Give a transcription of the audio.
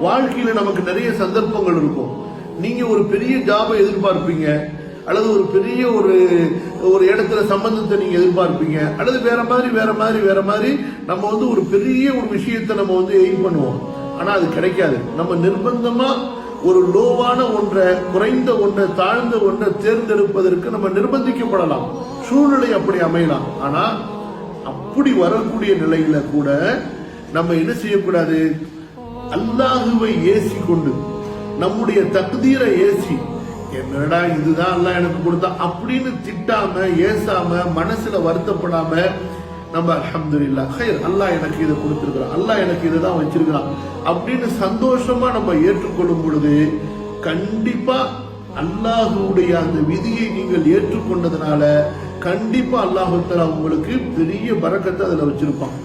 வாழ்க்கையில நமக்கு நிறைய சந்தர்ப்பங்கள் இருக்கும். நீங்க ஒரு பெரிய ஜாபை எதிர்பார்ப்பீங்க, அல்லது ஒரு பெரிய ஒரு இடத்துல சம்பந்தத்தை நீங்க எதிர்பார்ப்பீங்க, அல்லது வேற மாதிரி நம்ம ஒரு பெரிய ஒரு விஷயத்தை நம்ம எய்ம் பண்ணுவோம். ஆனா அது கிடைக்காது. நம்ம நிர்பந்தமா ஒரு லோவான ஒன்றை, குறைந்த ஒன்றை, தாழ்ந்த ஒன்றை தேர்ந்தெடுப்பதற்கு நம்ம நிர்பந்திக்கப்படலாம். சூழ்நிலை அப்படி அமையலாம். ஆனா அப்படி வரக்கூடிய நிலையில கூட நம்ம என்ன செய்யக்கூடாது, அல்லாஹுவை ஏசி கொண்டு, நம்முடைய தக்தீரை ஏசி, என்னடா இதுதான் அல்லாஹ் எனக்கு கொடுத்தா அப்படின்னு திட்டாம, ஏசாம, மனசுல வருத்தப்படாம, நம்ம அல்ஹம்துலில்லாஹ் ஹைர், அல்லாஹ் எனக்கு இதை கொடுத்திருக்கிறான், அல்லாஹ் எனக்கு இதுதான் வச்சிருக்கிறான் அப்படின்னு சந்தோஷமா நம்ம ஏற்றுக்கொள்ளும் பொழுது கண்டிப்பா அல்லாஹுடைய அந்த விதியை நீங்கள் ஏற்றுக்கொண்டதுனால கண்டிப்பா அல்லாஹ் தஆலா உங்களுக்கு பெரிய பரக்கத்தை அதுல வச்சிருப்பான்.